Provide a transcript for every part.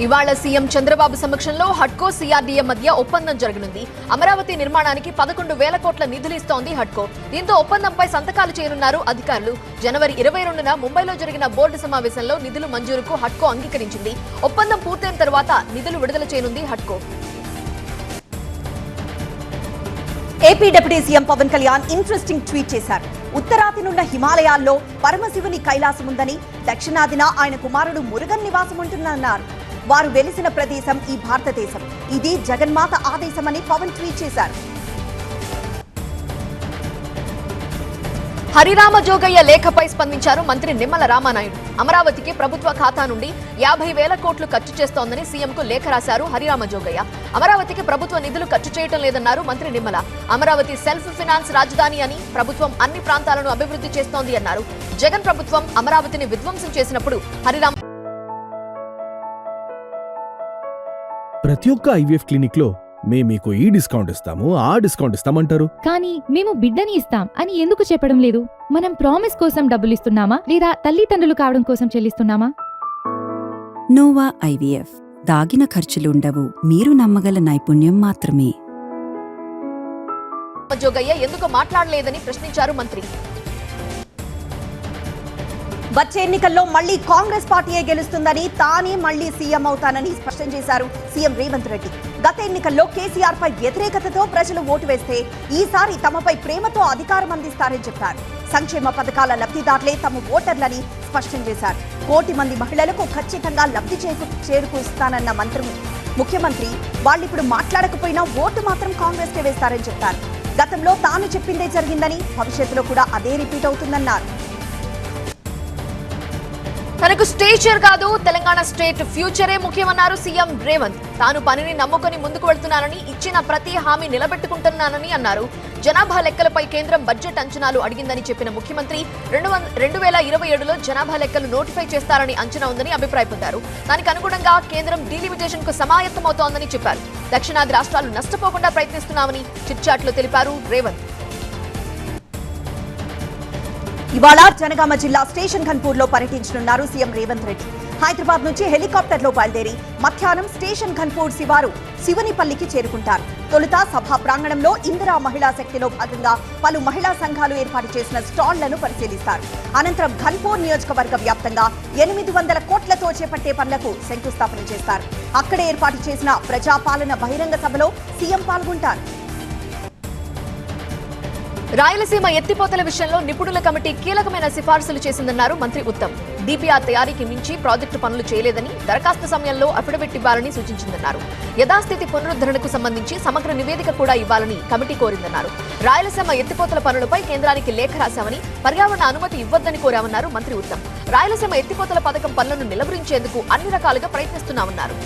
ఇవాళ సీఎం చంద్రబాబు సమక్షంలో హడ్కో సిఆర్డీఏ మధ్య ఒప్పందం జరగనుంది. అమరావతి నిర్మాణానికి 11,000 కోట్ల నిధులు ఇస్తోంది హడ్కో. దీంతో ఒప్పందంపై సంతకాలు చేయనున్నారు అధికారులు. జనవరి 22న ముంబైలో జరిగిన బోర్డు సమావేశంలో నిధులు మంజూరుకు హడ్కో అంగీకరించింది. ఒప్పందం పూర్తయిన తర్వాత నిధులు విడుదల చేయనుంది హడ్కో. AP deputy CM Pawan Kalyan interesting tweet చేశారు. ఉత్తరాదినున్న హిమాలయాల్లో పరమశివుని కైలాసం ఉందని, దక్షిణాదిన ఆయన కుమారుడు మురుగన్ నివాసం ఉంటుందన్నారు. వారు వెలిసిన ప్రదేశం ఈ భారతదేశం. ఇది జగన్మాత ఆదేశమని పవన్ ట్వీట్ చేశారు. హరిరామ జోగయ్య లేఖపై స్పందించారు మంత్రి నిమ్మల రామానాయుడు. అమరావతికి ప్రభుత్వ ఖాతా నుండి 50,000 కోట్లు ఖర్చు చేస్తోందని సీఎంకు లేఖ రాశారు హరిరామ జోగయ్య. అమరావతికి ప్రభుత్వ నిధులు ఖర్చు చేయటం లేదన్నారు మంత్రి నిమ్మల. అమరావతి సెల్ఫ్ ఫైనాన్స్ రాజధాని అని, ప్రభుత్వం అన్ని ప్రాంతాలను అభివృద్ధి చేస్తోంది అన్నారు. జగన్ ప్రభుత్వం అమరావతిని విధ్వంసం చేసినప్పుడు హరిరామ ప్రతి ఒక్క ఐవీఎఫ్ క్లినిక్ లో మీకు ఈ డిస్కౌంట్ ఇస్తాము, ఆ డిస్కౌంట్ ఇస్తామంటారు. కానీ మేము బిడ్డని ఇస్తాం అని ఎందుకు చెప్పడం లేదు? మనం ప్రామిస్ కోసం డబ్బులు ఇస్తున్నామా, లేదా తల్లిదండ్రులు కావడం కోసం చెల్లిస్తున్నామా? Nova IVF. దాగిన ఖర్చులుండవు, మీరు నమ్మగల నైపుణ్యం మాత్రమే. జోగయ్య ఎందుకు మాట్లాడలేదని ప్రశ్నించారు మంత్రి. వచ్చే ఎన్నికల్లో మళ్లీ కాంగ్రెస్ పార్టీయే గెలుస్తుందని, తానే మళ్లీ సీఎం అవుతానని స్పష్టం చేశారు సీఎం రేవంత్ రెడ్డి. గత ఎన్నికల్లో కేసీఆర్ పై వ్యతిరేకతతో ప్రజలు ఓటు వేస్తే ఈసారి తమపై ప్రేమతో అధికారం అందిస్తారని చెప్పారు. సంక్షేమ పథకాల లబ్ధిదారులే తమ ఓటర్లని స్పష్టం చేశారు. 1 కోటి మంది మహిళలకు ఖచ్చితంగా లబ్ధి చేకూరుస్తానన్న ముఖ్యమంత్రి వాళ్ళిప్పుడు మాట్లాడకపోయినా ఓటు మాత్రం కాంగ్రెస్ కే వేస్తారని చెప్పారు. గతంలో తాను చెప్పిందే జరిగిందని, భవిష్యత్తులో కూడా అదే రిపీట్ అవుతుందన్నారు. తనకు స్టేచర్ కాదు, తెలంగాణ స్టేట్ ఫ్యూచరే ముఖ్యమన్నారు సీఎం రేవంత్. తాను పనిని నమ్ముకొని ముందుకు వెళ్తున్నానని, ఇచ్చిన ప్రతి హామీ నిలబెట్టుకుంటున్నానని అన్నారు. జనాభా లెక్కలపై కేంద్రం బడ్జెట్ అంచనాలు అడిగిందని చెప్పిన ముఖ్యమంత్రి 2027లో జనాభా లెక్కలు నోటిఫై చేస్తారని అంచనా ఉందని అభిప్రాయపడ్డారు. దానికి అనుగుణంగా కేంద్రం డీలిమిటేషన్ కు సమాయత్తమవుతోందని చెప్పారు. దక్షిణాది రాష్ట్రాలు నష్టపోకుండా ప్రయత్నిస్తున్నామని చిట్చాట్లో తెలిపారు రేవంత్. ఇవాళ జనగామ జిల్లా స్టేషన్ ఘన్పూర్ లో పర్యటించనున్నారు సీఎం రేవంత్ రెడ్డి. హైదరాబాద్ నుంచి హెలికాప్టర్ లో బయలుదేరి మధ్యాహ్నం స్టేషన్ ఘన్పూర్ శివారు శివనిపల్లికి చేరుకుంటారు. తొలుత సభా ప్రాంగణంలో ఇందిరా మహిళా శక్తిలో భాగంగా పలు మహిళా సంఘాలు ఏర్పాటు చేసిన స్టాళ్లను పరిశీలిస్తారు. అనంతరం ఘన్పూర్ నియోజకవర్గ వ్యాప్తంగా 800 కోట్లతో చేపట్టే పనులకు శంకుస్థాపన చేస్తారు. అక్కడే ఏర్పాటు చేసిన ప్రజాపాలన బహిరంగ సభలో సీఎం పాల్గొంటారు. రాయలసీమ ఎత్తిపోతల విషయంలో నిపుణుల కమిటీ కీలకమైన సిఫార్సులు చేసిందన్నారు మంత్రి ఉత్తమ్. డీపీఆర్ తయారీకి మించి ప్రాజెక్టు పనులు చేయలేదని, దరఖాస్తు సమయంలో అఫిడవిట్ ఇవ్వాలని సూచించిందన్నారు. యథాస్థితి పునరుద్ధరణకు సంబంధించి సమగ్ర నివేదిక కూడా ఇవ్వాలని కమిటీ కోరిందన్నారు. రాయలసీమ ఎత్తిపోతల పనులపై కేంద్రానికి లేఖ రాశామని, పర్యావరణ అనుమతి ఇవ్వొద్దని కోరామన్నారు మంత్రి ఉత్తమ్. రాయలసీమ ఎత్తిపోతల పథకం పనులను నిలవరించేందుకు అన్ని రకాలుగా ప్రయత్నిస్తున్నామన్నారు.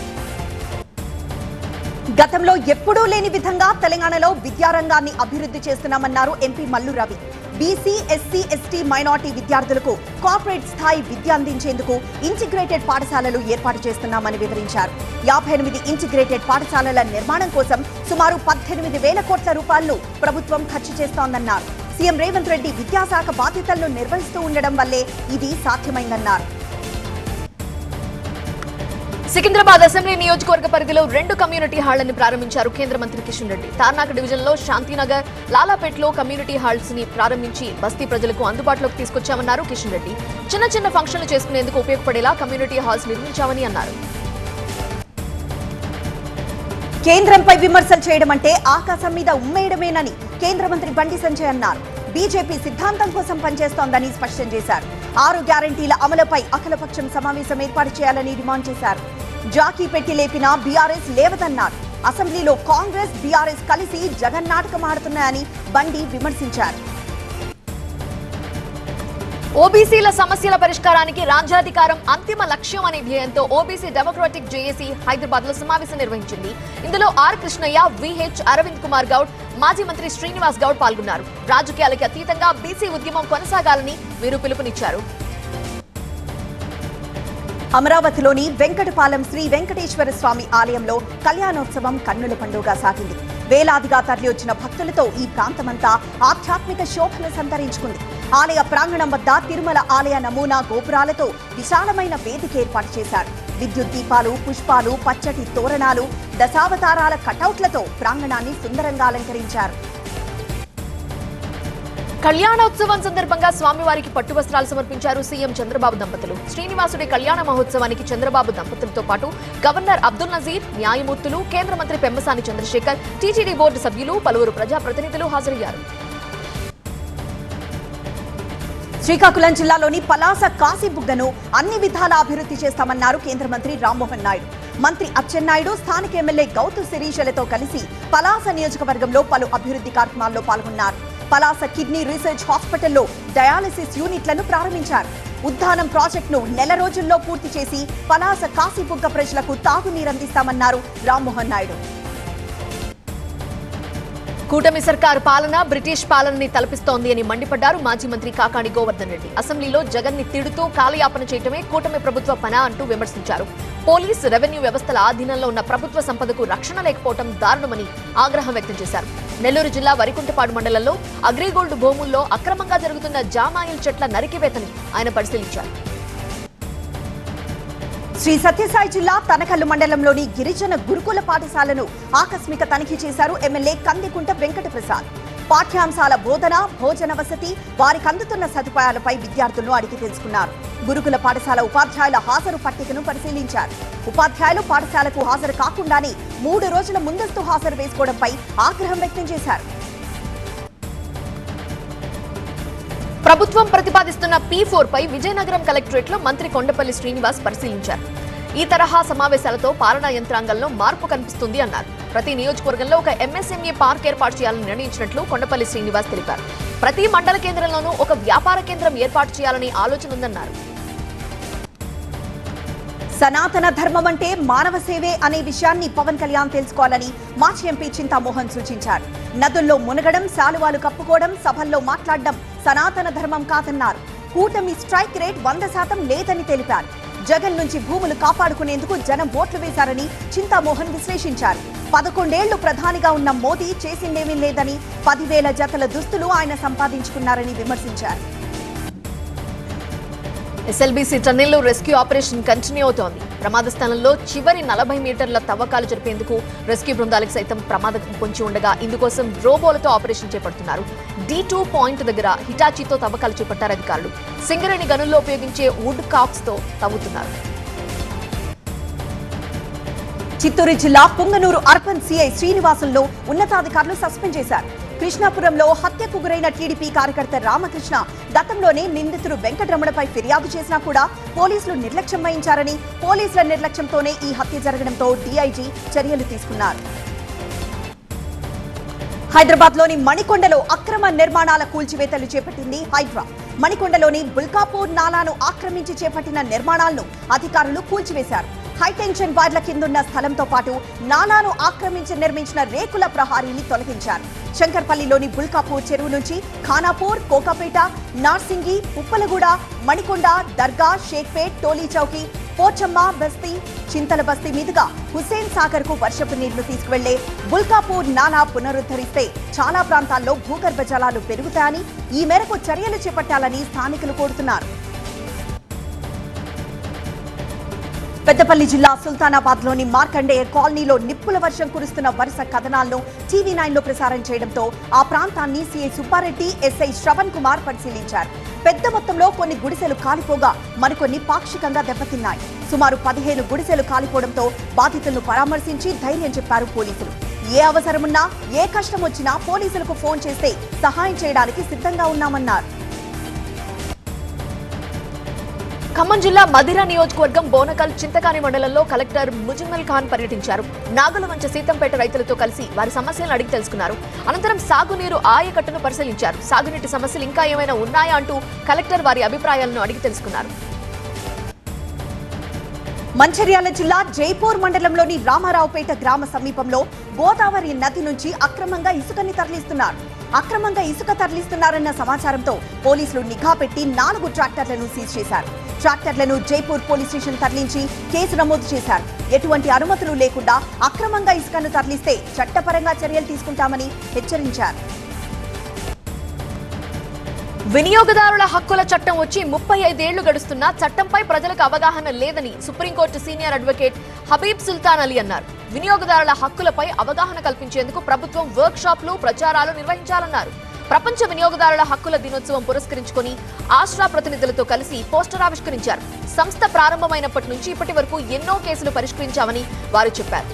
గతంలో ఎప్పుడూ లేని విధంగా తెలంగాణలో విద్యారంగాన్ని అభివృద్ధి చేస్తున్నామన్నారు MP Mallu Ravi. BC, SC, ST, minority విద్యార్థులకు కార్పొరేట్ స్థాయి విద్య అందించేందుకు ఇంటిగ్రేటెడ్ పాఠశాలలు ఏర్పాటు చేస్తున్నామని వివరించారు. 58 ఇంటిగ్రేటెడ్ పాఠశాలల నిర్మాణం కోసం సుమారు 18,000 కోట్ల రూపాయలను ప్రభుత్వం ఖర్చు చేస్తోందన్నారు. సీఎం రేవంత్ రెడ్డి విద్యాశాఖ బాధ్యతలను నిర్వహిస్తూ ఉండడం వల్లే ఇది సాధ్యమైందన్నారు. సికింద్రాబాద్ అసెంబ్లీ నియోజకవర్గ పరిధిలో 2 కమ్యూనిటీ హాళ్లను ప్రారంభించారు కేంద్ర మంత్రి కిషన్ రెడ్డి. తార్నాక డివిజన్లో శాంతినగర్, లాలాపేట్లో కమ్యూనిటీ హాల్స్ ని ప్రారంభించి బస్తీ ప్రజలకు అందుబాటులోకి తీసుకొచ్చామన్నారు కిషన్ రెడ్డి. చిన్న ఫంక్షన్లు చేసుకునేందుకు ఉపయోగపడేలా కమ్యూనిటీ హాల్స్ నిర్మించామని అన్నారు. కేంద్రంపై విమర్శలు చేయడం అంటే ఆకాశం మీద ఉమ్మేయడమేనని కేంద్ర మంత్రి బండి సంజయ్ అన్నారు. బీజేపీ సిద్ధాంతం కోసం పనిచేస్తోందని స్పష్టం చేశారు. 6 గ్యారంటీల అమలుపై అఖిలపక్షం సమావేశం ఏర్పాటు చేయాలని డిమాండ్ చేశారు. జాకీ పెట్టి లేపినా బీఆర్ఎస్ లేవదన్నారు. అసెంబ్లీలో కాంగ్రెస్, బీఆర్ఎస్ కలిసి జగన్ నాటకం ఆడుతున్నాయని బండి విమర్శించారు. ఓబీసీల సమస్యల పరిష్కారానికి రాజ్యాధికారం అంతిమ లక్ష్యం అనే ధ్యేయంతో ఓబీసీ డెమోక్రాటిక్ జేఏసీ హైదరాబాద్ లో సమావేశం నిర్వహించింది. ఇందులో ఆర్ కృష్ణయ్య, విహెచ్ అరవింద్ కుమార్ గౌడ్, మాజీ మంత్రి శ్రీనివాస్ గౌడ్ పాల్గొన్నారు. రాజకీయాలకు అతీతంగా బీసీ ఉద్యమం కొనసాగాలని వీరు పిలుపునిచ్చారు. అమరావతిలోని వెంకటపాలెం శ్రీ వెంకటేశ్వర స్వామి ఆలయంలో కళ్యాణోత్సవం కన్నుల పండుగ సాగింది. వేలాదిగా తరలివచ్చిన భక్తులతో ఈ ప్రాంతమంతా ఆధ్యాత్మిక శోభను సంతరించుకుంది. ఆలయ ప్రాంగణం వద్ద తిరుమల ఆలయ నమూనా గోపురాలతో విశాలమైన వేదిక ఏర్పాటు చేశారు. విద్యుత్ దీపాలు, పుష్పాలు, పచ్చటి తోరణాలు, దశావతారాల కటౌట్లతో ప్రాంగణాన్ని సుందరంగా అలంకరించారు. కళ్యాణోత్సవం సందర్భంగా స్వామివారికి పట్టు వస్త్రాలు సమర్పించారు సీఎం చంద్రబాబు దంపతులు. శ్రీనివాసుడి కళ్యాణ మహోత్సవానికి చంద్రబాబు దంపతులతో పాటు గవర్నర్ అబ్దుల్ నజీర్, న్యాయమూర్తులు, కేంద్ర మంత్రి పెమ్మసాని చంద్రశేఖర్, టీటీడీ బోర్డు సభ్యులు, పలువురు ప్రజాప్రతినిధులు హాజరయ్యారు. శ్రీకాకుళం జిల్లాలోని పలాస కాశీబుగ్గను అన్ని విధాలా అభివృద్ధి చేస్తామన్నారు కేంద్ర మంత్రి రామ్మోహన్ నాయుడు. మంత్రి అచ్చెన్నాయుడు, స్థానిక ఎమ్మెల్యే గౌతు శిరీషలతో కలిసి పలాస నియోజకవర్గంలో పలు అభివృద్ధి కార్యక్రమాల్లో పాల్గొన్నారు. పలాస కిడ్నీ రీసెర్చ్ హాస్పిటల్లో డయాలసిస్ యూనిట్లను ప్రారంభించారు. ఉద్దానం ప్రాజెక్టును నెల రోజుల్లో పూర్తి చేసి పలాస కాశీబుగ్గ ప్రజలకు తాగునీరందిస్తామన్నారు రామ్మోహన్ నాయుడు. కూటమి సర్కారు పాలన బ్రిటిష్ పాలనని తలపిస్తోంది అని మండిపడ్డారు మాజీ మంత్రి కాకాణి గోవర్ధన్ రెడ్డి. అసెంబ్లీలో జగన్ ని తిడుతూ కాలయాపన చేయటమే కూటమి ప్రభుత్వ పన అంటూ విమర్శించారు. పోలీస్, రెవెన్యూ వ్యవస్థల ఆధీనంలో ఉన్న ప్రభుత్వ సంపదకు రక్షణ లేకపోవడం దారుణమని ఆగ్రహం వ్యక్తం చేశారు. నెల్లూరు జిల్లా వరికుంటపాడు మండలంలో అగ్రిగోల్డ్ భూముల్లో అక్రమంగా జరుగుతున్న జామాయిల్ చెట్ల నరికివేతని ఆయన పరిశీలించారు. శ్రీ సత్యసాయి జిల్లా తనకల్లు మండలంలోని గిరిజన గురుకుల పాఠశాలను ఆకస్మిక తనిఖీ చేశారు ఎమ్మెల్యే కందికుంట వెంకటప్రసాద్. పాఠ్యాంశాల బోధన, భోజన వసతి, వారికి అందుతున్న సదుపాయాలపై విద్యార్థులను అడిగి తెలుసుకున్నారు. గురుకుల పాఠశాల ఉపాధ్యాయుల హాజరు పట్టికను పరిశీలించారు. ఉపాధ్యాయులు పాఠశాలకు హాజరు కాకుండానే 3 రోజుల ముందస్తు హాజరు వేసుకోవడంపై ఆగ్రహం వ్యక్తం చేశారు. ప్రభుత్వం ప్రతిపాదిస్తున్న P4 పై విజయనగరం కలెక్టరేట్ లో మంత్రి కొండపల్లి శ్రీనివాస్ పరిశీలించారు. ఈ తరహా సమావేశాలతో పాలనా యంత్రాంగంలో మార్పు కనిపిస్తుంది అన్నారు. ప్రతి నియోజకవర్గంలో ఒక MSME పార్క్ ఏర్పాటు చేయాలని నిర్ణయించినట్లు కొండపల్లి శ్రీనివాస్ తెలిపారు. ప్రతి మండల కేంద్రంలోనూ ఒక వ్యాపార కేంద్రం ఏర్పాటు చేయాలని ఆలోచన ఉందన్నారు. సనాతన ధర్మం అంటే మానవ సేవే అనే విషయాన్ని పవన్ కళ్యాణ్ తెలుసుకోవాలని మాజీ ఎంపీ చింతామోహన్ సూచించారు. నదుల్లో మునగడం, శాలువాలు కప్పుకోవడం, సభల్లో మాట్లాడడం సనాతన ధర్మం కాదన్నారు. కూటమి స్ట్రైక్ రేట్ 100% లేదని తెలిపారు. జగన్ నుంచి భూములు కాపాడుకునేందుకు జనం ఓట్లు వేశారని చింతామోహన్ విశ్లేషించారు. 11 ఏళ్లు ప్రధానిగా ఉన్న మోదీ చేసిందేమీ లేదని, 10,000 జతల దుస్తులు ఆయన సంపాదించుకున్నారని విమర్శించారు. SLBC టన్నెల్లో రెస్క్యూ ఆపరేషన్ కంటిన్యూ అవుతోంది. ప్రమాద స్థలంలో చివరి 40 మీటర్ల తవ్వకాలు జరిపేందుకు రెస్క్యూ బృందాలకు సైతం ప్రమాదం పొంచి ఉండగా ఇందుకోసం రోబోలతో ఆపరేషన్ చేపడుతున్నారు. D2 పాయింట్ దగ్గర హిటాచీతో తవ్వకాలు చేపట్టారు అధికారులు. సింగరేణి గనుల్లో ఉపయోగించే వుడ్ కాక్స్ తో తవ్వుతున్నారు. చిత్తూరు జిల్లా పుంగనూరు అర్బన్ సిఐ శ్రీనివాసులను ఉన్నతాధికారులు సస్పెండ్ చేశారు. కృష్ణాపురంలో హత్యకు గురైన టీడీపీ కార్యకర్త రామకృష్ణ గతంలోనే నిందితుడు వెంకటరమణపై ఫిర్యాదు చేసినా కూడా పోలీసులు నిర్లక్ష్యం వహించారని, పోలీసుల నిర్లక్ష్యంతోనే ఈ హత్య జరగడంతో డీఐజీ చర్యలు తీసుకున్నారు. హైదరాబాద్లోని మణికొండలో అక్రమ నిర్మాణాల కూల్చివేతలు చేపట్టింది హైడ్రా. మణికొండలోని బుల్కాపూర్ నాలాను ఆక్రమించి చేపట్టిన నిర్మాణాలను అధికారులు కూల్చివేశారు. హైటెన్షన్ వైర్ల కిందున్న స్థలంతో పాటు నాలాను ఆక్రమించి నిర్మించిన రేకుల ప్రహారీని తొలగించారు. శంకర్పల్లిలోని బుల్కాపూర్ చెరువు నుంచి ఖానాపూర్, కోకాపేట, నార్సింగి, ఉప్పలగూడ, మణికొండ, దర్గా, షేక్పేట్, టోలీ చౌకీ, పోచమ్మ బస్తీ, చింతల బస్తీ మీదుగా హుస్సేన్ సాగర్ కు వర్షపు నీళ్లు తీసుకువెళ్లే బుల్కాపూర్ నాలా పునరుద్ధరిస్తే చాలా ప్రాంతాల్లో భూగర్భ జలాలు పెరుగుతాయని, ఈ మేరకు చర్యలు చేపట్టాలని స్థానికులు కోరుతున్నారు. పెద్దపల్లి జిల్లా సుల్తానాబాద్ లోని మార్కండేయ కాలనీలో నిప్పుల వర్షం కురుస్తున్న వరుస కథనాలను TV9 లో ప్రసారం చేయడంతో ఆ ప్రాంతాన్ని సిఐ సుబ్బారెడ్డి, ఎస్ఐ శ్రవణ్ కుమార్ పరిశీలించారు. పెద్ద మొత్తంలో కొన్ని గుడిసెలు కాలిపోగా మరికొన్ని పాక్షికంగా దెబ్బతిన్నాయి. సుమారు 15 గుడిసెలు కాలిపోవడంతో బాధితులను పరామర్శించి ధైర్యం చెప్పారు పోలీసులు. ఏ అవసరమున్నా, ఏ కష్టం వచ్చినా పోలీసులకు ఫోన్ చేస్తే సహాయం చేయడానికి సిద్ధంగా ఉన్నామన్నారు. ఖమ్మం జిల్లా మదిర నియోజకవర్గం బోనకల్ చింతకాని మండలంలో కలెక్టర్ ముజమ్మల్ ఖాన్ పర్యటించారు. నాగులవంచ సీతంపేట రైతులతో కలిసి వారి సమస్యలను అడిగి తెలుసుకున్నారు. అనంతరం సాగునీరు ఆయకట్టును పరిశీలించారు. సాగునీటి సమస్యలు ఇంకా ఏమైనా ఉన్నాయా అంటూ కలెక్టర్ వారి అభిప్రాయాలను అడిగి తెలుసుకున్నారు. మంచిర్యాల జిల్లా జైపూర్ మండలంలోని రామారావుపేట గ్రామ సమీపంలో గోదావరి నది నుంచి అక్రమంగా ఇసుకని తరలిస్తున్నారు. అక్రమంగా ఇసుక తరలిస్తున్నారన్న సమాచారంతో పోలీసులు నిఘా పెట్టి 4 ట్రాక్టర్లను సీజ్ చేశారు. ట్రాక్టర్లను జైపూర్ పోలీస్ స్టేషన్ తరలించి కేసు నమోదు చేశారు. ఎటువంటి అనుమతులు లేకుండా అక్రమంగా ఇసుకను తరలిస్తే చట్టపరంగా చర్యలు తీసుకుంటామని హెచ్చరించారు. వినియోగదారుల హక్కుల చట్టం వచ్చి 35 ఏళ్లు గడుస్తున్నా చట్టంపై ప్రజలకు అవగాహన లేదని సుప్రీంకోర్టు సీనియర్ అడ్వకేట్ హబీబ్ సుల్తాన్ అలీ అన్నారు. వినియోగదారుల హక్కులపై అవగాహన కల్పించేందుకు ప్రభుత్వం వర్క్ షాప్లు, ప్రచారాలు నిర్వహించాలన్నారు. ప్రపంచ వినియోగదారుల హక్కుల దినోత్సవం పురస్కరించుకుని ఆశ్రా ప్రతినిధులతో కలిసి పోస్టర్ ఆవిష్కరించారు. సంస్థ ప్రారంభమైనప్పటి నుంచి ఇప్పటి వరకు ఎన్నో కేసులు పరిష్కరించామని వారు చెప్పారు.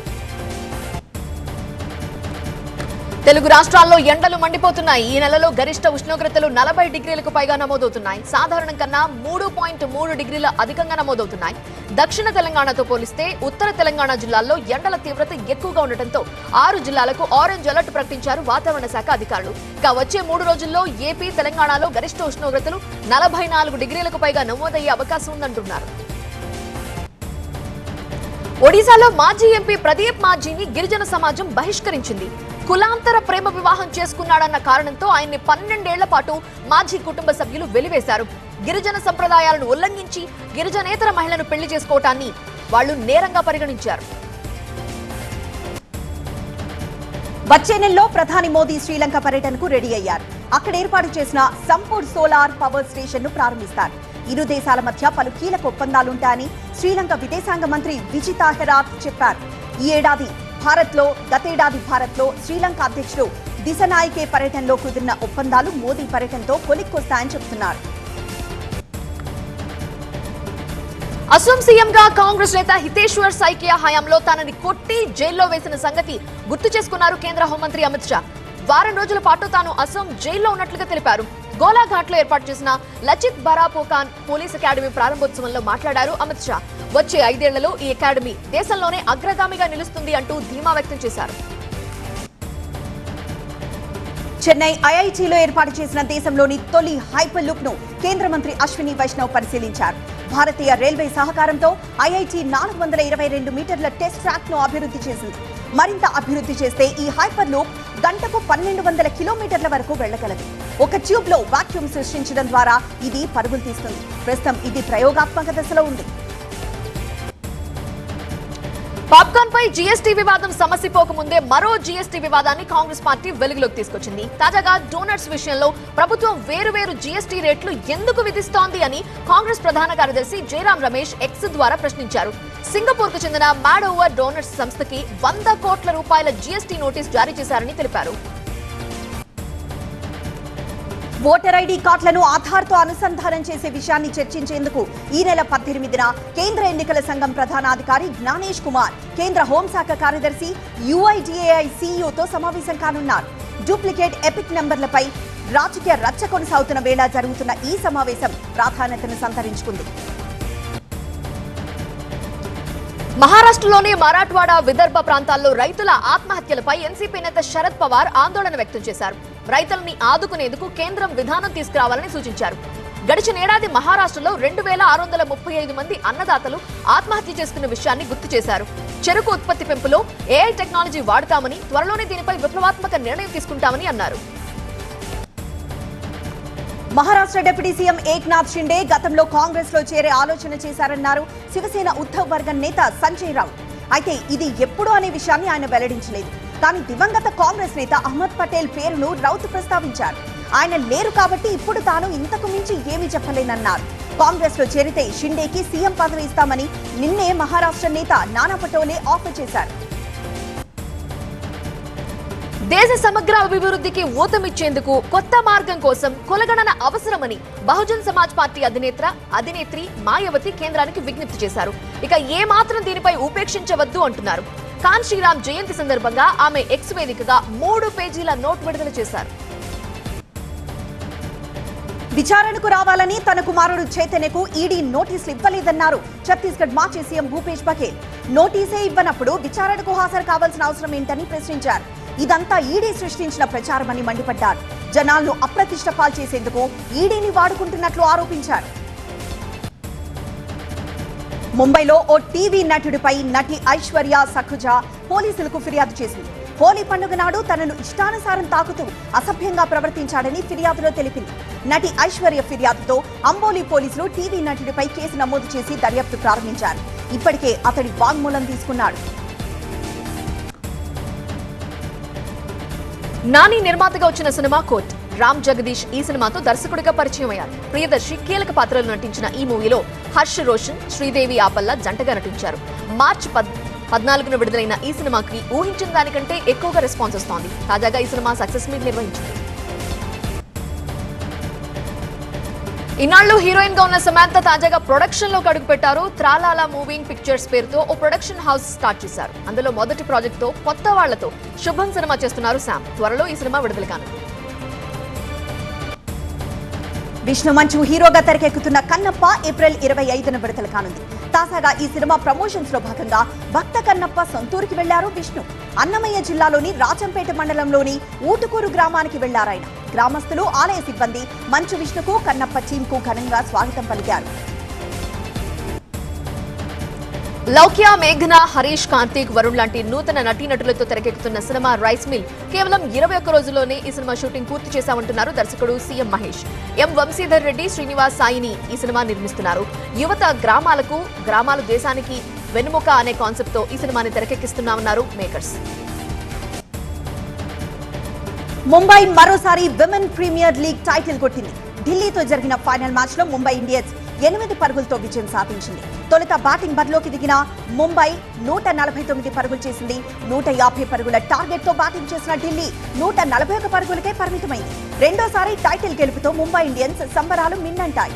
తెలుగు రాష్ట్రాల్లో ఎండలు మండిపోతున్నాయి. ఈ నెలలో గరిష్ట ఉష్ణోగ్రతలు 40 డిగ్రీలకు పైగా నమోదవుతున్నాయి. సాధారణం కన్నా 3.3 డిగ్రీల అధికంగా నమోదవుతున్నాయి. దక్షిణ తెలంగాణతో పోలిస్తే ఉత్తర తెలంగాణ జిల్లాల్లో ఎండల తీవ్రత ఎక్కువగా ఉండటంతో 6 జిల్లాలకు ఆరెంజ్ అలర్ట్ ప్రకటించారు వాతావరణ శాఖ అధికారులు. ఇక వచ్చే 3 రోజుల్లో ఏపీ, తెలంగాణలో గరిష్ట ఉష్ణోగ్రతలు 44 డిగ్రీలకు పైగా నమోదయ్యే అవకాశం ఉందంటున్నారు. ఒడిశాలో మాజీ ఎంపీ ప్రదీప్ మాజీని గిరిజన సమాజం బహిష్కరించింది. కులాంతర ప్రేమ వివాహం చేసుకున్నాడన్న కారణంతో ఆయన్ని 12 ఏళ్ల పాటు మాజీ కుటుంబ సభ్యులు వెలివేశారు. గిరిజన సంప్రదాయాలను ఉల్లంఘించి గిరిజనేతర మహిళను పెళ్లి చేసుకోవటాన్ని వాళ్లు నేరంగా పరిగణించారు. వచ్చే నెలలో ప్రధాని మోదీ శ్రీలంక పర్యటనకు రెడీ అయ్యారు. అక్కడ ఏర్పాటు చేసిన సంపూర్ సోలార్ పవర్ స్టేషన్ ను ప్రారంభిస్తారు. ఇరు దేశాల మధ్య పలు కీలక ఒప్పందాలుంటాయని శ్రీలంక విదేశాంగ మంత్రి విజితా హెరాత్ చెప్పారు. ఈ ఏడాది గతేడాది భారత్లో శ్రీలంక అధ్యక్షుడు దిశనాయకే పర్యటనలో కుదిరిన ఒప్పందాలు మోదీ పర్యటనతో కొలిక్కొస్తాయని చెబుతున్నారు. అసోం సీఎంగా కాంగ్రెస్ నేత హితేశ్వర్ సైకియా హయాంలో తనని కొట్టి జైల్లో వేసిన సంగతి గుర్తు చేసుకున్నారు కేంద్ర హోంమంత్రి అమిత్ షా. వారం రోజుల పాటు తాను అసోం జైల్లో ఉన్నట్లుగా తెలిపారు. గోలాఘాట్ లో ఏర్పాటు చేసిన లచిత్ బరాపోకాన్ పోలీస్ అకాడమీ ప్రారంభోత్సవంలో మాట్లాడారు అమిత్ షా. వచ్చే 5 ఏళ్లలో ఈ అకాడమీ దేశంలోనే అగ్రగామిగా నిలుస్తుంది అంటూ ధీమా వ్యక్తం చేశారు. చెన్నై ఐఐటీలో ఏర్పాటు చేసిన దేశంలోని తొలి హైపర్ లూప్ ను కేంద్ర మంత్రి అశ్విని వైష్ణవ్ పరిశీలించారు. భారతీయ రైల్వే సహకారంతో ఐఐటీ 422 మీటర్ల టెస్ట్ ట్రాక్ ను అభివృద్ధి చేసింది. మరింత అభివృద్ధి చేస్తే ఈ హైపర్ లూప్ గంటకు 1200 కిలోమీటర్ల వరకు వెళ్లగలదు. ఒక ట్యూబ్ లో వాక్యూమ్ సృష్టించడం ద్వారా ఇది పరుగులు తీస్తుంది. ప్రస్తుతం ఇది ప్రయోగాత్మక దశలో ఉంది. పాప్కార్న్ పై జీఎస్టీ వివాదం సమసిపోకముందే మరో జీఎస్టీ వివాదాన్ని కాంగ్రెస్ పార్టీ వెలుగులోకి తీసుకొచ్చింది. తాజాగా డోనట్స్ విషయంలో ప్రభుత్వం వేరువేరు జీఎస్టీ రేట్లు ఎందుకు విధిస్తోంది అని కాంగ్రెస్ ప్రధాన కార్యదర్శి జయరాం రమేష్ ఎక్స్ ద్వారా ప్రశ్నించారు. సింగపూర్ కు చెందిన మ్యాడ్ ఓవర్ డోనట్స్ సంస్థకి 100 కోట్ల రూపాయల జీఎస్టీ నోటీస్ జారీ చేశారని తెలిపారు. ఓటర్ ఐడీ కార్డులను ఆధార్తో అనుసంధానం చేసే విషయాన్ని చర్చించేందుకు ఈ నెల 18న కేంద్ర ఎన్నికల సంఘం ప్రధానాధికారి జ్ఞానేష్ కుమార్, కేంద్ర హోంశాఖ కార్యదర్శి యుఐడిఏఐ సీఈఓతో సమావేశం కానున్నారు. డూప్లికేట్ ఎపిక్ నెంబర్లపై రాజకీయ రచ్చ కొనసాగుతున్న వేళ జరుగుతున్న ఈ సమావేశం ప్రాధాన్యతను సంతరించుకుంది. మహారాష్ట్రలోని మరాఠ్వాడ, విదర్భ ప్రాంతాల్లో రైతుల ఆత్మహత్యలపై ఎన్సీపీ నేత శరద్ పవార్ ఆందోళన వ్యక్తం చేశారు. రైతుల్ని ఆదుకునేందుకు కేంద్రం విధానం తీసుకురావాలని సూచించారు. గడిచిన ఏడాది మహారాష్ట్రలో 2635 మంది అన్నదాతలు ఆత్మహత్య చేసుకున్న విషయాన్ని గుర్తు చేశారు. చెరుకు ఉత్పత్తి పెంపులో ఏఐ టెక్నాలజీ వాడతామని, త్వరలోనే దీనిపై విప్లవాత్మక నిర్ణయం తీసుకుంటామని అన్నారు. మహారాష్ట్ర డిప్యూటీ సీఎం ఏక్నాథ్ షిండే గతంలో కాంగ్రెస్ లో చేరే ఆలోచన చేశారన్నారు శివసేన ఉద్ధవ్ వర్గం నేత సంజయ్ రావుత్. అయితే ఇది ఎప్పుడు అనే విషయాన్ని ఆయన వెల్లడించలేదు. కానీ దివంగత కాంగ్రెస్ నేత అహ్మద్ పటేల్ పేరును రౌత్ ప్రస్తావించారు. ఆయన లేరు కాబట్టి ఇప్పుడు తాను ఇంతకు మించి ఏమీ చెప్పలేనన్నారు. కాంగ్రెస్ లో చేరితే షిండేకి సీఎం పదవి ఇస్తామని నిన్నే మహారాష్ట్ర నేత నానా పటోలే ఆఫర్ చేశారు. దేశ సమగ్ర అభివృద్ధికి ఊతమిచ్చేందుకు కొత్త మార్గం కోసం కులగణన అవసరమని బహుజన్ సమాజ్ పార్టీ అధినేత్రి మాయావతి కేంద్రానికి విజ్ఞప్తి చేశారు. ఇక ఏ మాత్రం దీనిపై ఉపేక్షించవద్దు అంటున్నారు. ఖాన్ శ్రీరామ్ జయంతి సందర్భంగా ఆమె ఎక్స్ వేదికగా 3 పేజీల నోట్ విడుదల చేశారు. విచారణకు రావాలని తన కుమారుడు చైతన్యకు ఈడీ నోటీసులు ఇవ్వలేదన్నారు ఛత్తీస్గఢ్ మాజీ సీఎం భూపేష్ బఘేల్. నోటీసే ఇవ్వనప్పుడు విచారణకు హాజరు కావాల్సిన అవసరం ఏంటని ప్రశ్నించారు. ఇదంతా ఈడీ సృష్టించిన ప్రచారమని మండిపడ్డారు. జనాలను అప్రతిష్ట పాల్చేసేందుకు ఈడీని వాడుకుంటున్నట్లు ఆరోపించారు. ముంబైలో ఓ టీవీ నటుడిపై నటి ఐశ్వర్య సఖుజా పోలీసులకు ఫిర్యాదు చేసింది. హోలీ పండుగ నాడు తనను ఇష్టానుసారం తాకుతూ అసభ్యంగా ప్రవర్తించాడని ఫిర్యాదులో తెలిపింది. నటి ఐశ్వర్య ఫిర్యాదుతో అంబోలి పోలీసులు టీవీ నటుడిపై కేసు నమోదు చేసి దర్యాప్తు ప్రారంభించారు. ఇప్పటికే అతడి వాంగ్మూలం తీసుకున్నాడు. నాని నిర్మాతగా వచ్చిన సినిమా కోర్ట్ రామ్ జగదీష్ ఈ సినిమాతో దర్శకుడిగా పరిచయం అయ్యారు. ప్రియదర్శి కీలక పాత్రలో నటించిన ఈ మూవీలో హర్ష్ రోషన్, శ్రీదేవి ఆపల్ల జంటగా నటించారు. మార్చి 14న విడుదలైన ఈ సినిమాకి ఊహించిన దానికంటే ఎక్కువగా రెస్పాన్స్ వస్తోంది. తాజాగా ఈ సినిమా సక్సెస్ మీట్ నిర్వహించింది. ఇన్నాళ్లు హీరోయిన్ గా ఉన్న సమాంత తాజాగా ప్రొడక్షన్ లో అడుగు పెట్టారు. త్రాలాలా మూవింగ్ పిక్చర్స్ పేరుతో ఓ ప్రొడక్షన్ హౌస్ స్టార్ట్ చేశారు. అందులో మొదటి ప్రాజెక్ట్ తో కొత్త వాళ్లతో శుభం సినిమా చేస్తున్నారు శామ్. త్వరలో ఈ సినిమా విడుదల కానుంది. విష్ణు మంచు హీరోగా తెరకెక్కుతున్న కన్నప్ప ఏప్రిల్ 25న విడుదల కానుంది. తాజాగా ఈ సినిమా ప్రమోషన్స్ లో భాగంగా భక్త కన్నప్ప సొంతూరుకి వెళ్లారు విష్ణు. అన్నమయ్య జిల్లాలోని రాజంపేట మండలంలోని ఊటుకూరు గ్రామానికి వెళ్లారాయన. గ్రామస్తులు, ఆలయ సిబ్బంది మంచు విష్ణుకు, కన్నప్ప టీమ్ కు ఘనంగా స్వాగతం పలికారు. లౌక్య, మేఘన, హరీష్, కార్తీక్, వరుణ్ లాంటి నూతన నటీనటులతో తెరకెక్కుతున్న సినిమా రైస్ మిల్ కేవలం 21 రోజుల్లోనే ఈ సినిమా షూటింగ్ పూర్తి చేశామంటున్నారు దర్శకుడు సీఎం మహేష్. ఎం వంశీధర్ రెడ్డి, శ్రీనివాస్ సాయిని ఈ సినిమా నిర్మిస్తున్నారు. యువత గ్రామాలు దేశానికి వెన్నుముక అనే కాన్సెప్ట్ తో ఈ సినిమాని తెరకెక్కిస్తున్నామన్నారు మేకర్స్. ముంబై మరోసారి విమెన్ ప్రీమియర్ లీగ్ టైటిల్ కొట్టింది. ఢిల్లీతో జరిగిన ఫైనల్ మ్యాచ్ లో ముంబై ఇండియన్స్ 8 పరుగులతో విజయం సాధించింది. తొలుత బ్యాటింగ్ బరిలోకి దిగిన ముంబై 149 పరుగులు చేసింది. 150 పరుగుల టార్గెట్ తో బ్యాటింగ్ చేసిన ఢిల్లీ 141 పరుగులకే పరిమితమైంది. రెండోసారి టైటిల్ గెలుపుతో ముంబై ఇండియన్స్ సంబరాలు మిన్నంటాయి.